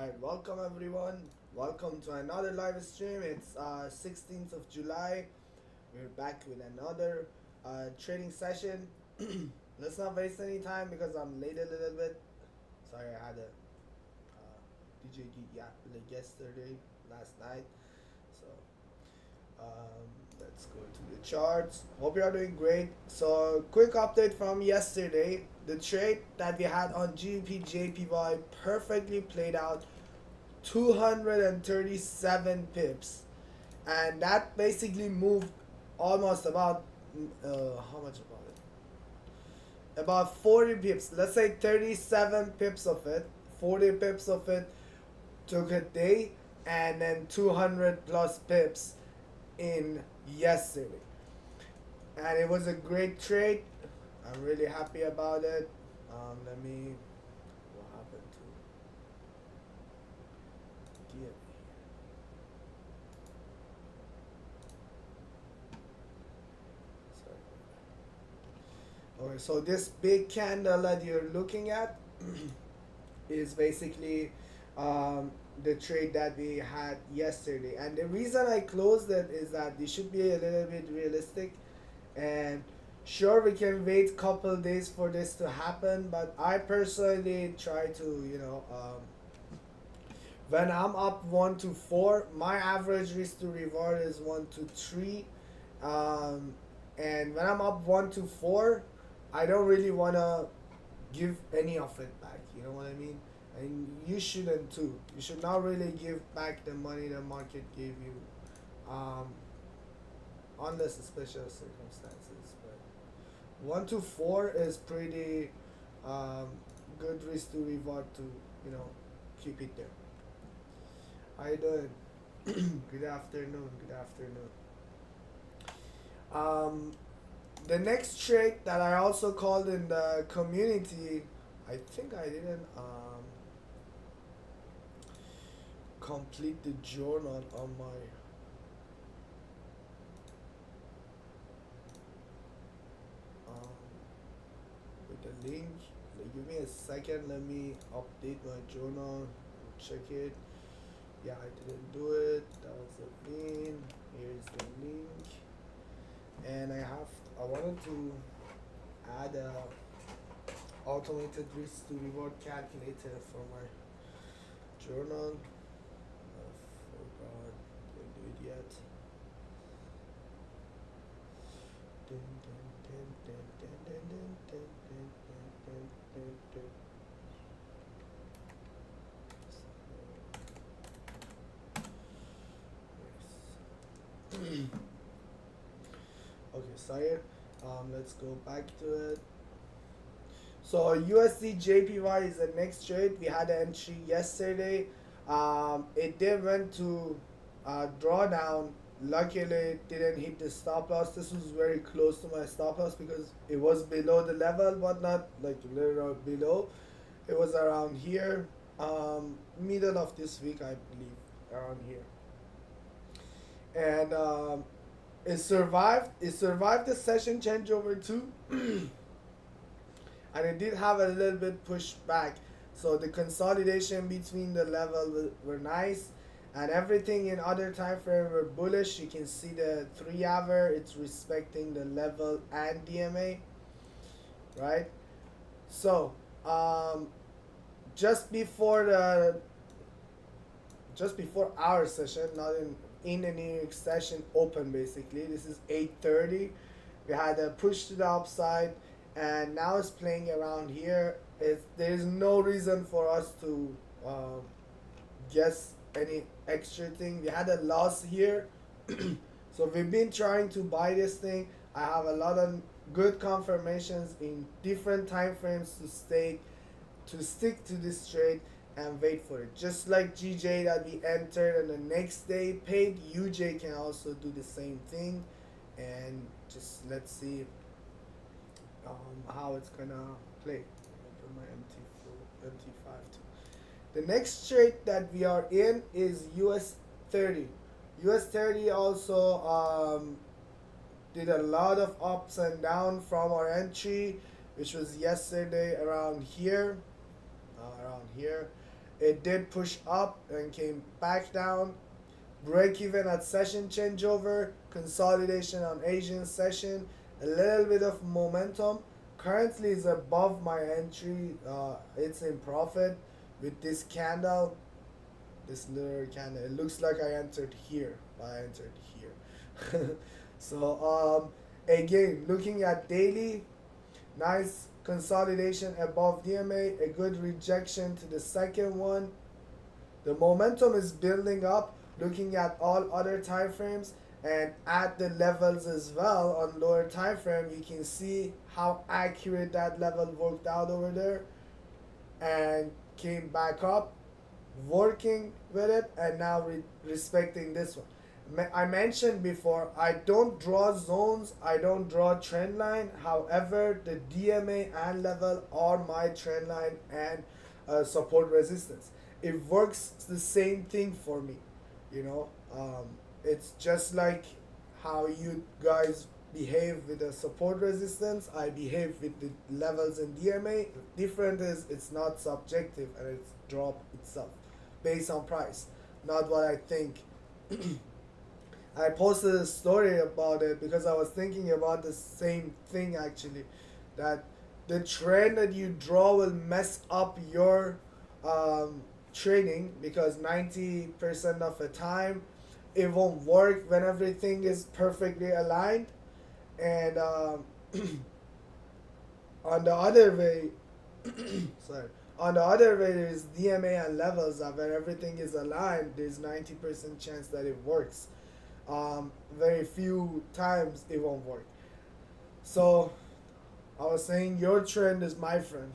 Alright, welcome everyone. Welcome to another live stream. It's 16th of July. We're back with another trading session. Let's not waste any time because I'm late a little bit. Sorry, I had a DJ gig like yesterday, last night. So let's go to the charts. Hope you are doing great. So quick update from yesterday. The trade that we had on GBP JPY perfectly played out, 237 pips, and that basically moved almost about how much about it, about 40 pips, let's say 37 pips of it, 40 pips of it took a day, and then 200 plus pips in yesterday, and it was a great trade. I'm really happy about it. Let me, what happened to DMA? Okay, so this big candle that you're looking at is basically the trade that we had yesterday. And the reason I closed it is that you should be a little bit realistic. And sure, we can wait a couple days for this to happen, but I personally try to, when I'm up 1 to 4, my average risk to reward is 1 to 3. And when I'm up 1 to 4, I don't really want to give any of it back. You know what I mean? And you shouldn't too. You should not really give back the money the market gave you, um, unless special circumstances. But 1 to 4 is pretty um, good risk to reward to, keep it there. How you doing? Good afternoon. Good afternoon. Um, the next trade that I also called in the community, I think I didn't complete the journal on my with the link. Like, give me a second. Let me update my journal. Check it. Yeah, I didn't do it. That was the link. Here's the link. And I wanted to add a automated risk to reward calculator for my journal. I forgot, didn't do it yet. Dun, dun, dun, dun, dun, dun, dun, dun, dun, dun, dun, dun. Yes. Okay, sorry. Let's go back to it. So USD JPY is the next trade. We had an entry yesterday. It did went to drawdown. Luckily, it didn't hit the stop loss. This was very close to my stop loss because it was below the level, but not like literally below. It was around here, middle of this week, I believe, around here. And it survived. It survived the session changeover too. And it did have a little bit pushed back, so the consolidation between the level were nice, and everything in other time frame were bullish. You can see the 3-hour, it's respecting the level and DMA, right? So just before our session, not in the New York session open, basically this is 8:30, we had a push to the upside, and now it's playing around here. There's no reason for us to guess any extra thing. We had a loss here, so we've been trying to buy this thing. I have a lot of good confirmations in different time frames to stick to this trade and wait for it. Just like GJ that we entered and the next day paid, UJ can also do the same thing, and just let's see how it's gonna play. Open my MT5 too. The next trade that we are in is US30. US30 also did a lot of ups and downs from our entry, which was yesterday around here. It did push up and came back down. Break even at session changeover, consolidation on Asian session, a little bit of momentum. Currently is above my entry. It's in profit with this candle, this little candle. It looks like I entered here, but I entered here. So again, looking at daily, nice consolidation above DMA, a good rejection to the second one. The momentum is building up, looking at all other time frames and at the levels as well on lower time frame. You can see how accurate that level worked out over there and came back up, working with it, and now respecting this one. I mentioned before, I don't draw zones, I don't draw trend line. However, the DMA and level are my trend line and support resistance. It works the same thing for me, you know. It's just like how you guys behave with the support resistance. I behave with the levels in DMA. Different is it's not subjective and it's drop itself based on price, not what I think. I posted a story about it because I was thinking about the same thing actually, that the trend that you draw will mess up your trading because 90% of the time it won't work when everything is perfectly aligned. And on the other way, sorry, on the other way, there's DMA and levels that where everything is aligned, there's 90% chance that it works. Very few times it won't work. So I was saying your trend is my friend.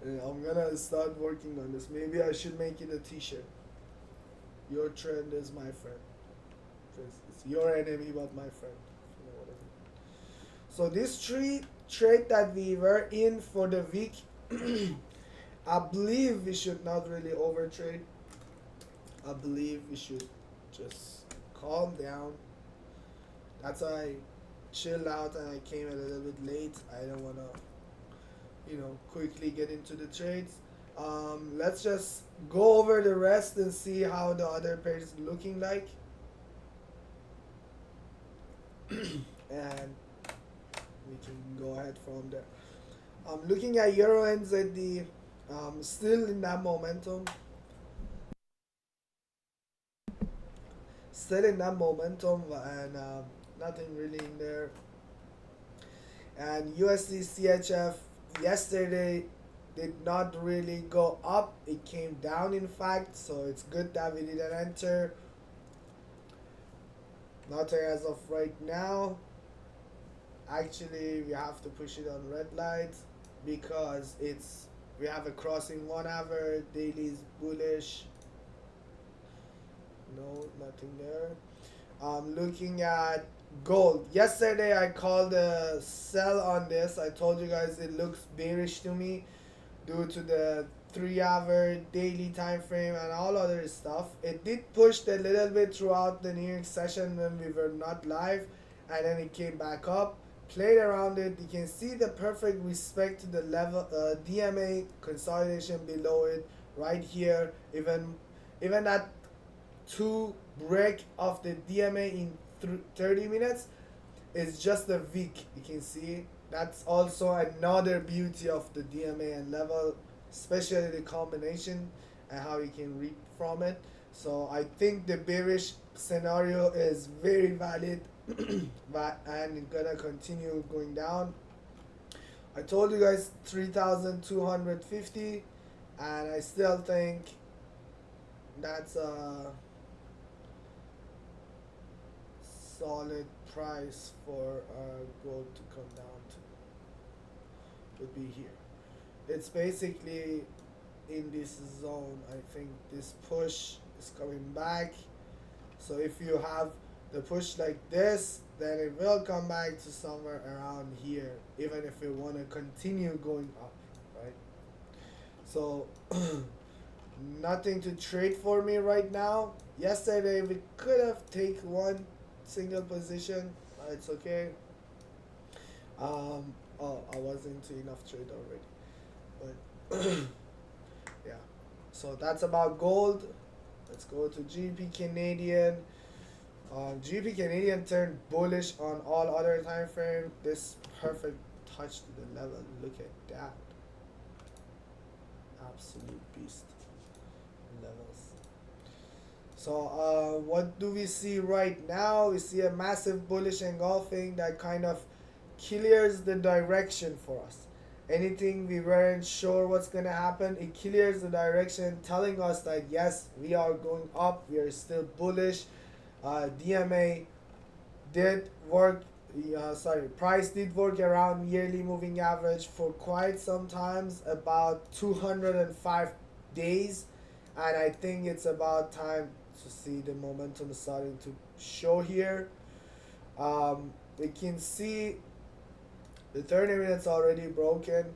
I'm gonna start working on this. Maybe I should make it a t-shirt. Your trend is my friend. It's your enemy but my friend. You know what I mean. So this trade that we were in for the week, I believe we should not really overtrade. I believe we should just calm down. That's why I chilled out and I came a little bit late. I don't wanna, quickly get into the trades. Let's just go over the rest and see how the other pairs looking like. And we can go ahead from there. Looking at Euro NZD, still in that momentum. Still in that momentum and nothing really in there. And USD CHF yesterday did not really go up. It came down in fact, so it's good that we didn't enter. Nothing as of right now. Actually, we have to push it on red light because we have a crossing 1 hour, daily is bullish. No, nothing there. Looking at gold. Yesterday I called a sell on this. I told you guys it looks bearish to me due to the 3 hour daily time frame and all other stuff. It did push a little bit throughout the New York session when we were not live, and then it came back up, played around it. You can see the perfect respect to the level DMA consolidation below it right here. Even that 2 break of the DMA in 30 minutes is just a week. You can see that's also another beauty of the DMA and level, especially the combination and how you can read from it. So I think the bearish scenario is very valid and gonna continue going down. I told you guys 3,250 and I still think that's a solid price for gold to come down to. Would be here. It's basically in this zone. I think this push is coming back. So if you have the push like this, then it will come back to somewhere around here, even if you want to continue going up, right? So nothing to trade for me right now. Yesterday we could have taken one single position. It's okay. I was into enough trade already, but Yeah. So that's about gold. Let's go to GBP Canadian. GBP Canadian turned bullish on all other time frame. This perfect touch to the level. Look at that. Absolute beast levels. So what do we see right now? We see a massive bullish engulfing that kind of clears the direction for us. Anything we weren't sure what's gonna happen, it clears the direction, telling us that yes, we are going up. We are still bullish. DMA did work. Price did work around yearly moving average for quite some times, about 205 days, and I think it's about time to see the momentum starting to show here. We can see the 30 minutes already broken.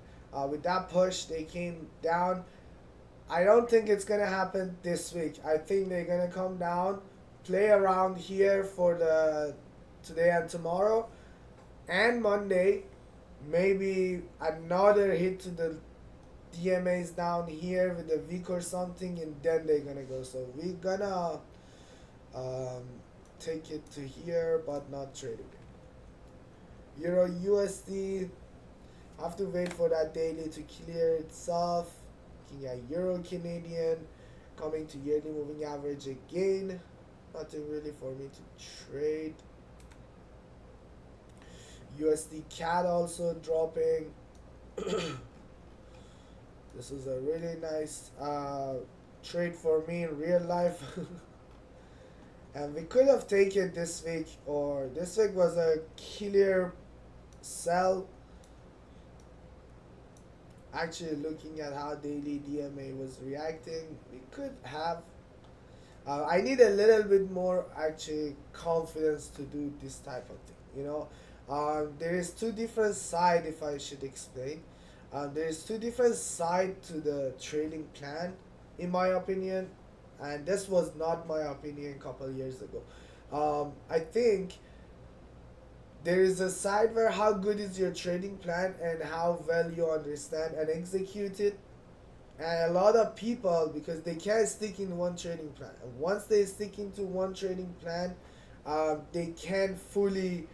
With that push, they came down. I don't think it's gonna happen this week. I think they're gonna come down, play around here for the today and tomorrow, and Monday. Maybe another hit to the DMAs down here with a week or something, and then they're gonna go. So we're gonna um, take it to here, but not trade it. Euro USD, have to wait for that daily to clear itself. Looking at Euro Canadian, coming to yearly moving average again. Nothing really for me to trade. USD CAD also dropping. This is a really nice trade for me in real life. And we could have taken this week, or this week was a clear sell. Actually, looking at how daily DMA was reacting, we could have. I need a little bit more actually confidence to do this type of thing. There is two different side, if I should explain. There is two different side to the trading plan, in my opinion, and this was not my opinion a couple years ago. I think there is a side where how good is your trading plan and how well you understand and execute it. And a lot of people, because they can't stick in one trading plan. And once they stick into one trading plan, they can't fully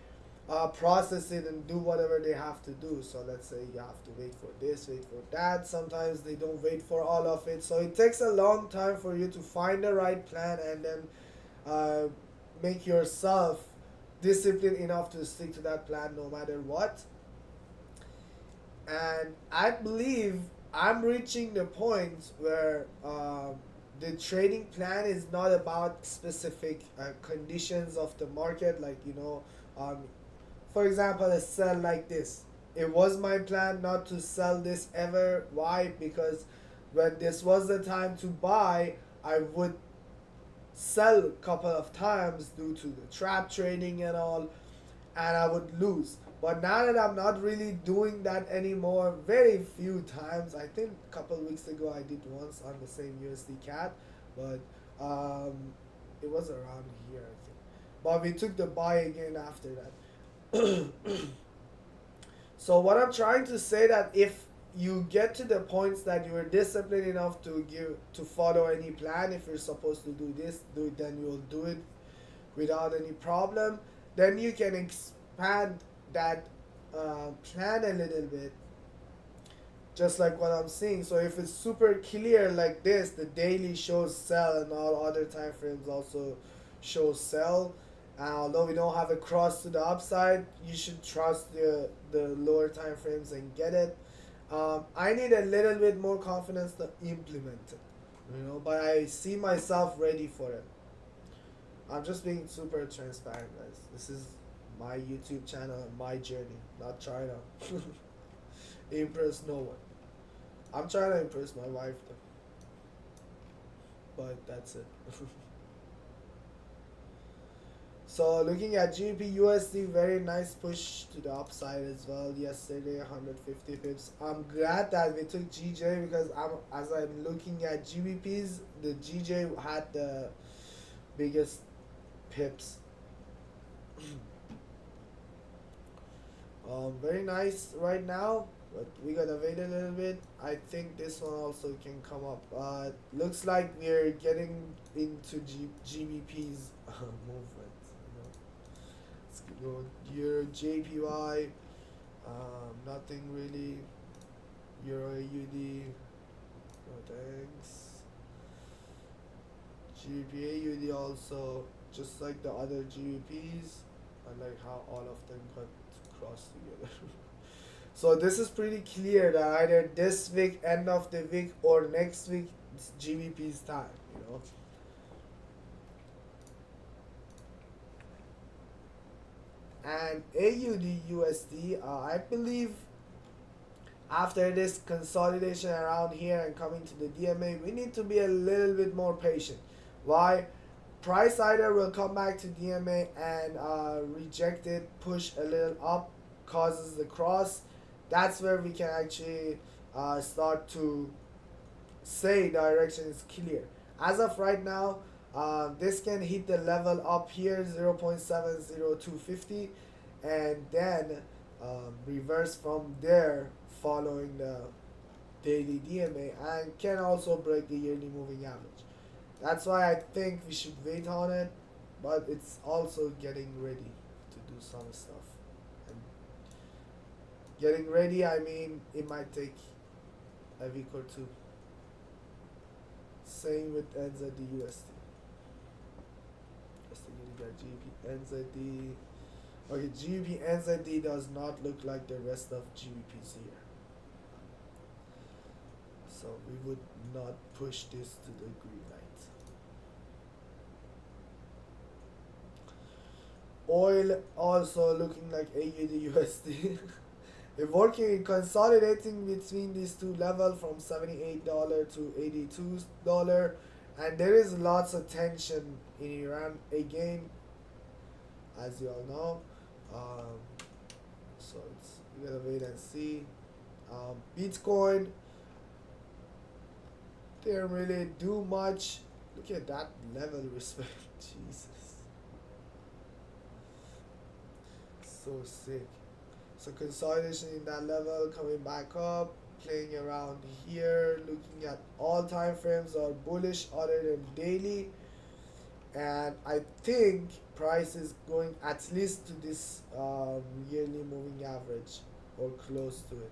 process it and do whatever they have to do. So let's say you have to wait for this, wait for that. Sometimes they don't wait for all of it. So it takes a long time for you to find the right plan and then make yourself disciplined enough to stick to that plan no matter what. And I believe I'm reaching the point where the trading plan is not about specific conditions of the market, like for example, a sell like this. It was my plan not to sell this ever. Why? Because when this was the time to buy, I would sell a couple of times due to the trap trading and all, and I would lose. But now that I'm not really doing that anymore, very few times. I think a couple of weeks ago I did once on the same USD CAD, but it was around here, I think. But we took the buy again after that. So what I'm trying to say, that if you get to the points that you are disciplined enough to follow any plan, if you're supposed to do this, do it, then you'll do it without any problem. Then you can expand that plan a little bit, just like what I'm seeing. So if it's super clear like this, the daily shows sell and all other time frames also show sell. Although we don't have a cross to the upside, you should trust the lower time frames and get it. I need a little bit more confidence to implement it, but I see myself ready for it. I'm just being super transparent, guys. This is my YouTube channel and my journey, not trying to impress no one. I'm trying to impress my wife though, but that's it. So looking at GBP USD, very nice push to the upside as well yesterday, 150 pips. I'm glad that we took GJ, because as I'm looking at GBPs, the GJ had the biggest pips. Very nice right now. but we gotta wait a little bit. I think this one also can come up. Looks like we're getting into GBP's movement. You know, let's go Euro JPY. Nothing really. Euro AUD. No thanks. GBP AUD also, just like the other GBPs. I like how all of them got crossed together. So this is pretty clear that either this week, end of the week, or next week, it's GBP's time, you know. And AUD USD, I believe after this consolidation around here and coming to the DMA, we need to be a little bit more patient. Why? Price either will come back to DMA and reject it, push a little up, causes the cross. That's where we can actually start to say direction is clear. As of right now, this can hit the level up here 0.70250 and then reverse from there following the daily DMA and can also break the yearly moving average. That's why I think we should wait on it, but it's also getting ready to do some stuff. And getting ready, I mean, it might take a week or two. Same with NZD USD. Just thinking that GBP NZD. Okay, GBP NZD does not look like the rest of GBPs here. So we would not push this to the green light. Oil also looking like AUD USD. We're working, consolidating between these two levels from $78 to $82, and there is lots of tension in Iran again, as you all know. So it's, we gotta wait and see. Bitcoin didn't really do much. Look at that level respect. Jesus, so sick. So consolidation in that level, coming back up, playing around here, looking at all time frames are bullish other than daily, and I think price is going at least to this yearly moving average or close to it.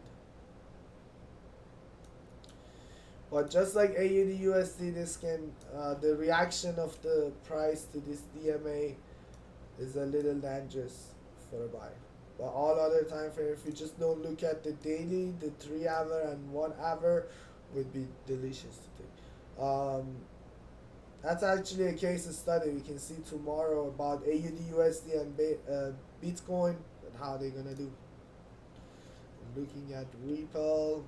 But just like AUD USD, this can the reaction of the price to this DMA is a little dangerous for a buy. But all other time frame, if you just don't look at the daily, the 3 hour and 1 hour would be delicious to take. That's actually a case study. We can see tomorrow about AUD USD and Bitcoin and how they're gonna do. I'm looking at Ripple.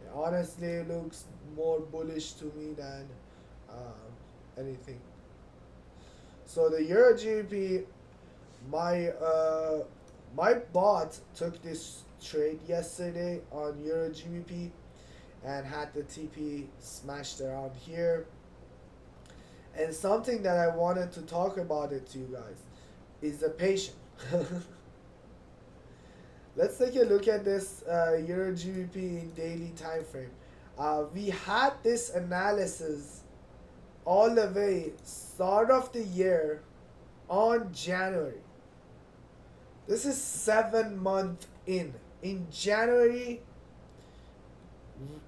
It honestly looks more bullish to me than anything. So the Euro GBP, my bot took this trade yesterday on Euro GBP and had the TP smashed around here. And something that I wanted to talk about it to you guys is the patience. Let's take a look at this Euro GBP in daily time frame. We had this analysis all the way start of the year on January. This is 7 months in. In January,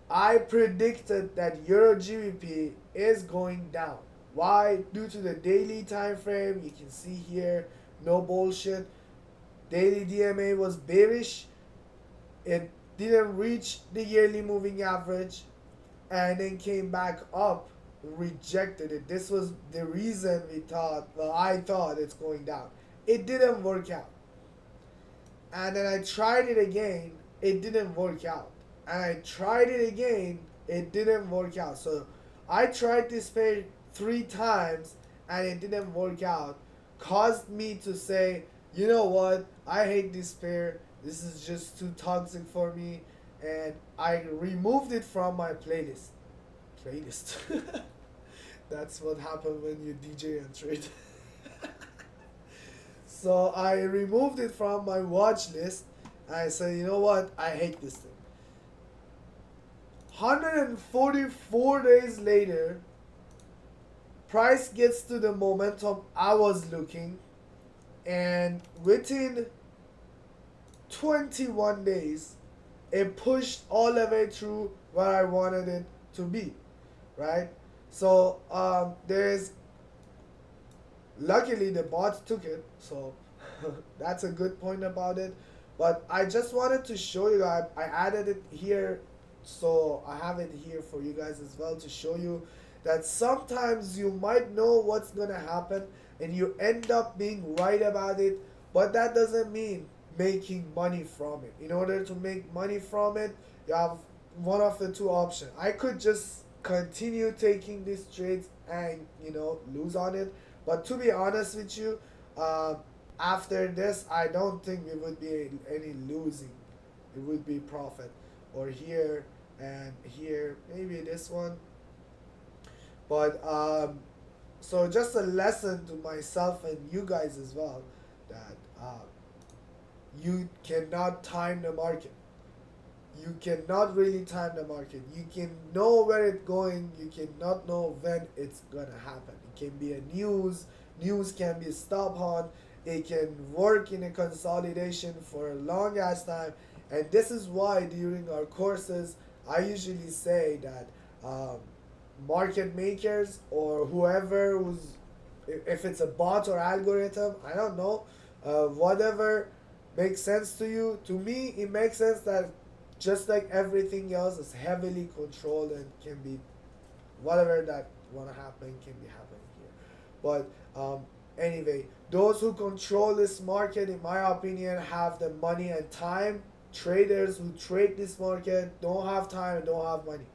I predicted that Euro GBP is going down. Why? Due to the daily time frame. You can see here, no bullshit. Daily DMA was bearish. It didn't reach the yearly moving average and then came back up, rejected it. This was the reason we thought, well, I thought it's going down. It didn't work out. And then I tried it again, it didn't work out. And I tried it again, it didn't work out. So I tried this pair 3 times and it didn't work out. Caused me to say, you know what, I hate this pair. This is just too toxic for me. And I removed it from my playlist. That's what happened when you DJ and trade. So I removed it from my watch list And I said, you know what? I hate this thing. 144 days later, price gets to the momentum I was looking, and within 21 days, it pushed all the way through where I wanted it to be, right? So there's luckily the bot took it, so that's a good point about it. But I just wanted to show you, I added it here, so I have it here for you guys as well to show you that sometimes you might know what's gonna happen and you end up being right about it, but that doesn't mean making money from it. In order to make money from it, you have one of the two options. I could just continue taking these trades and lose on it, but to be honest with you, uh, after this, I don't think it would be any losing. It would be profit. Or here and here, maybe this one. But so just a lesson to myself and you guys as well that you cannot time the market. You cannot really time the market. You can know where it's going. You cannot know when it's gonna happen. It can be a news can be stop on. It can work in a consolidation for a long ass time, and this is why during our courses I usually say that um, market makers or whoever who's if it's a bot or algorithm, I don't know, whatever makes sense to you. To me, it makes sense that just like everything else is heavily controlled and can be whatever that wanna happen can be happening here. But anyway, those who control this market, in my opinion, have the money and time. Traders who trade this market don't have time and don't have money.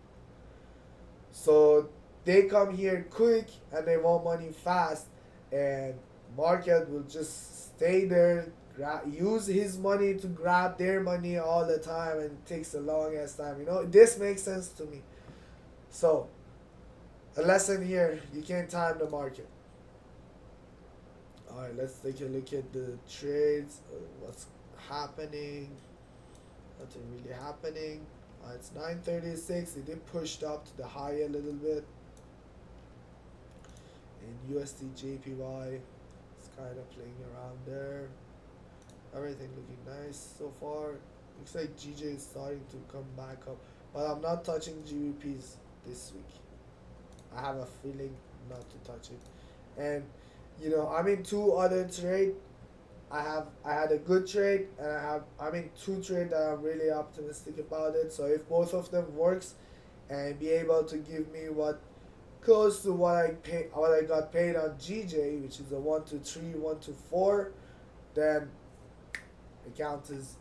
So they come here quick and they want money fast, and market will just stay there, use his money to grab their money all the time, and it takes a long ass time. This makes sense to me. So a lesson here: you can't time the market. All right, let's take a look at the trades. What's happening? Nothing really happening. It's 9:36. It did pushed up to the high a little bit. In USD JPY, it's kind of playing around there. Everything looking nice so far. Looks like GJ is starting to come back up, but I'm not touching GBPs this week. I have a feeling not to touch it. And I'm in two other trade. I had a good trade, and I'm in two trade that I'm really optimistic about it. So if both of them works and be able to give me what close to what I got paid on GJ, which is a 1 to 3, 1 to 4, then account is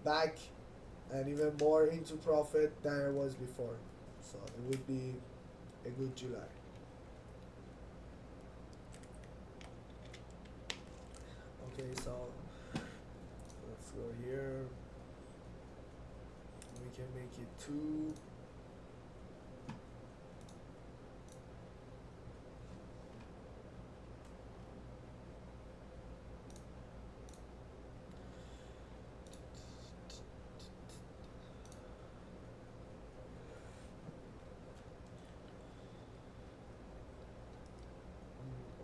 back and even more into profit than it was before. So it would be a good July. Okay, so let's go here. We can make it 2.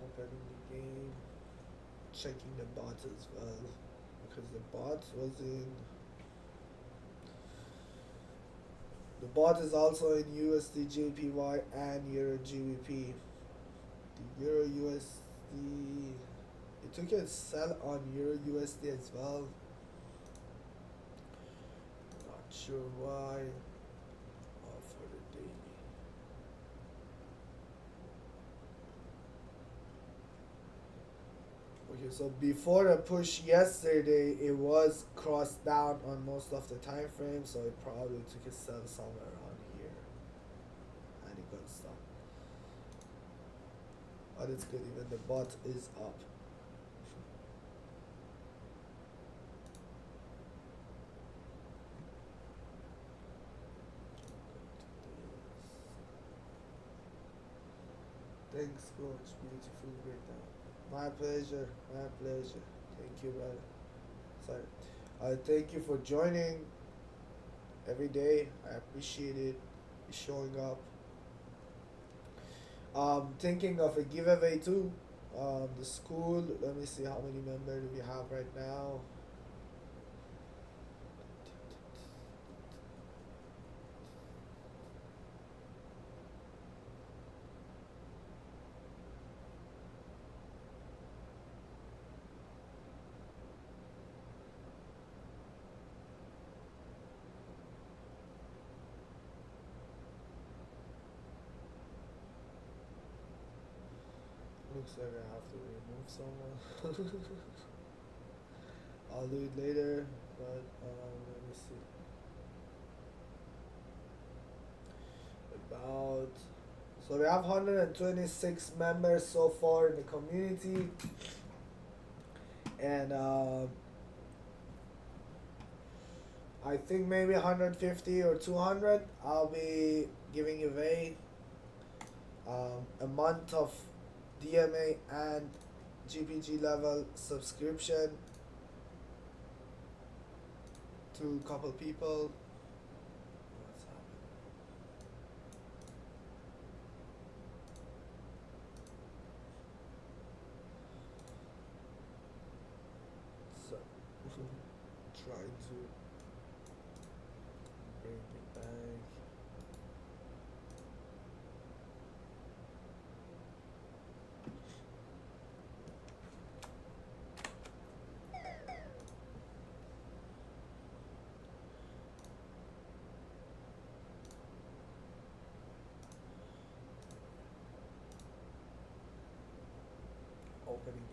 Opening the game, checking the bot as well, because the bot is also in USD JPY and Euro GBP. The Euro USD, it took a sell on Euro USD as well. Not sure why. For the daily. Okay, so before the push yesterday, it was crossed down on most of the time frame, so it probably took a sell somewhere around here, and it got stopped. But it's good, even the bot is up. Thanks, coach. Beautiful breakdown. My pleasure. My pleasure. Thank you, brother. Sorry. Thank you for joining every day. I appreciate it. Showing up. Thinking of a giveaway too. The school. Let me see how many members we have right now. Looks like I have to remove someone. I'll do it later, but let me see. About so we have 126 members so far in the community, and I think maybe 150 or 200 I'll be giving away a month of DMA and GPG level subscription to a couple people. What's happening? So, trying to bring it back. Opening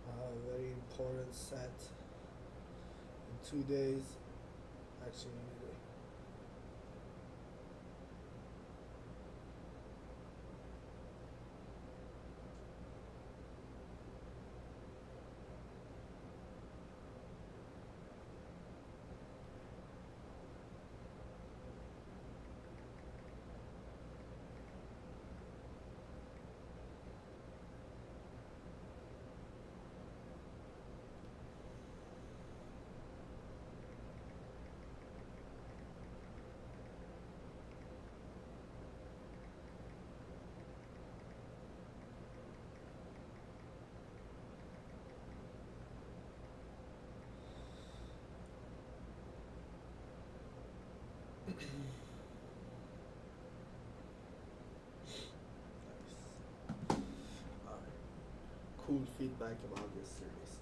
a very important set in 2 days. Actually, cool feedback about this series.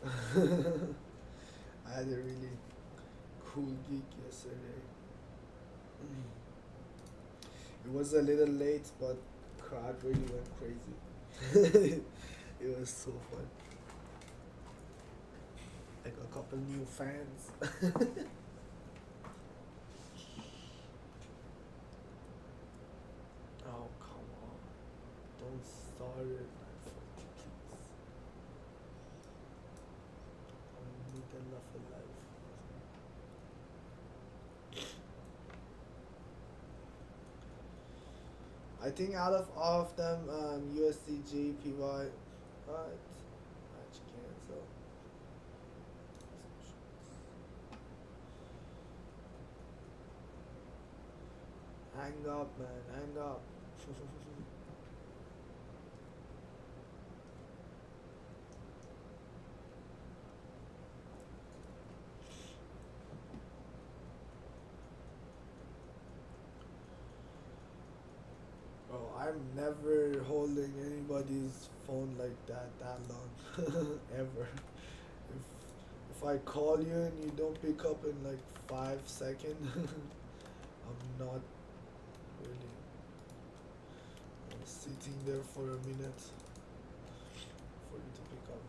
I had a really cool gig yesterday. It was a little late, but crowd really went crazy. It was so fun. I got a couple new fans. Oh, come on. Don't start it. I need enough of life. I think out of all of them, USDG, PY, what? Match cancel. Hang up, man, hang up. Bro, I'm never holding anybody's phone like that long. Ever. If I call you and you don't pick up in like 5 seconds, I'm not really sitting there for a minute for you to pick up.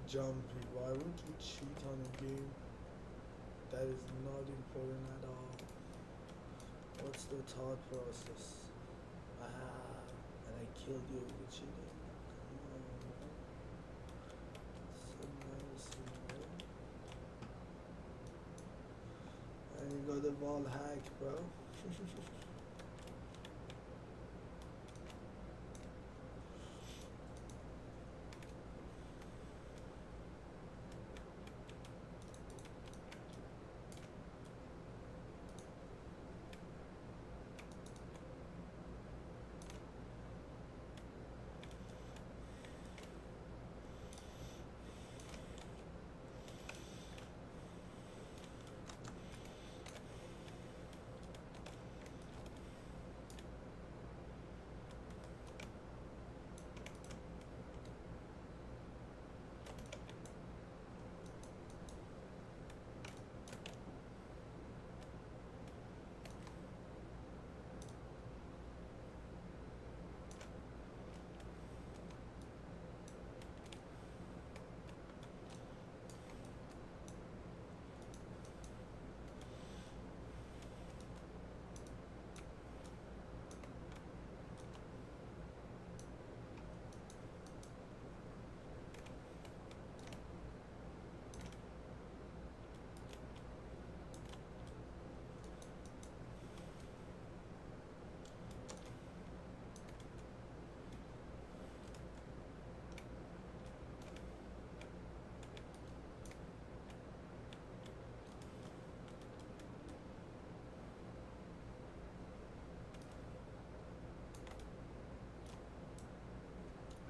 jumpy. Why would you cheat on a game that is not important at all? What's the thought process? Ah, and I killed you with cheating. Come on, man. So embarrassing, man. And you got the ball hack, bro.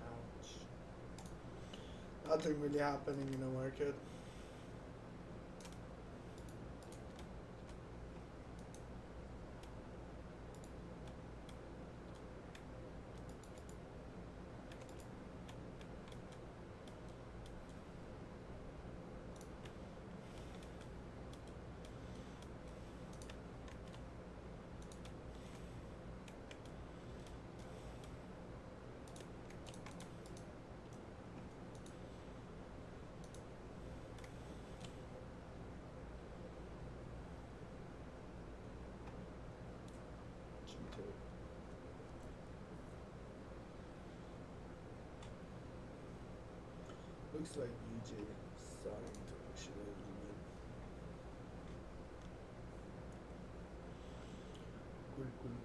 Ouch. Nothing really happening in the market. Looks like EJ starting to push it a little bit. Cool, cool.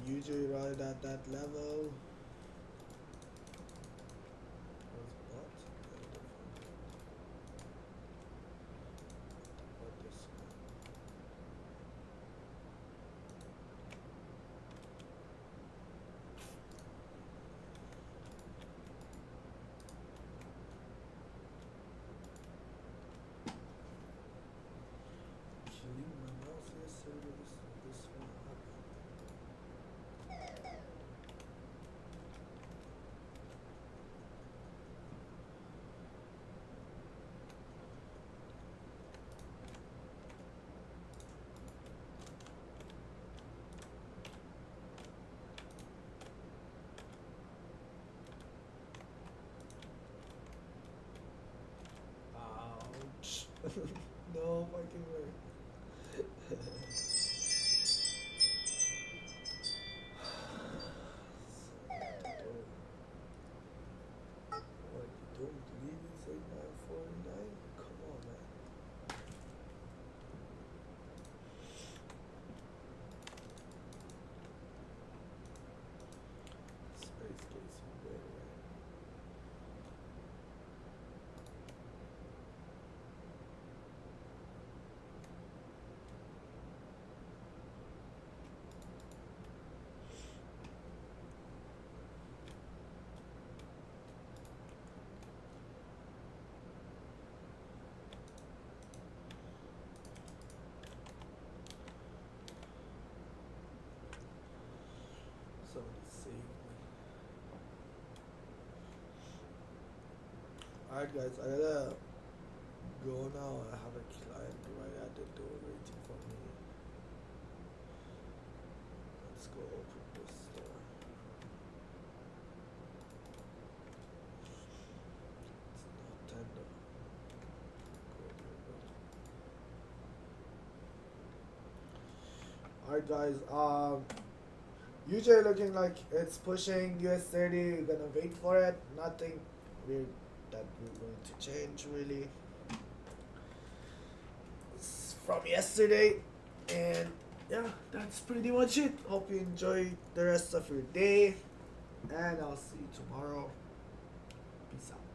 Usually right at that level. What? What is killing my mouse yesterday? This one happened. Ouch. No fucking way. What, you don't believe it's like 949? Come on, man. Alright guys, I gotta go now. I have a client right at the door waiting for me. Let's go open this door. It's not tender. Alright guys, usually looking like it's pushing US30. We're gonna wait for it. Nothing weird that we're going to change really. It's from yesterday, and yeah, that's pretty much it. Hope you enjoy the rest of your day, and I'll see you tomorrow. Peace out.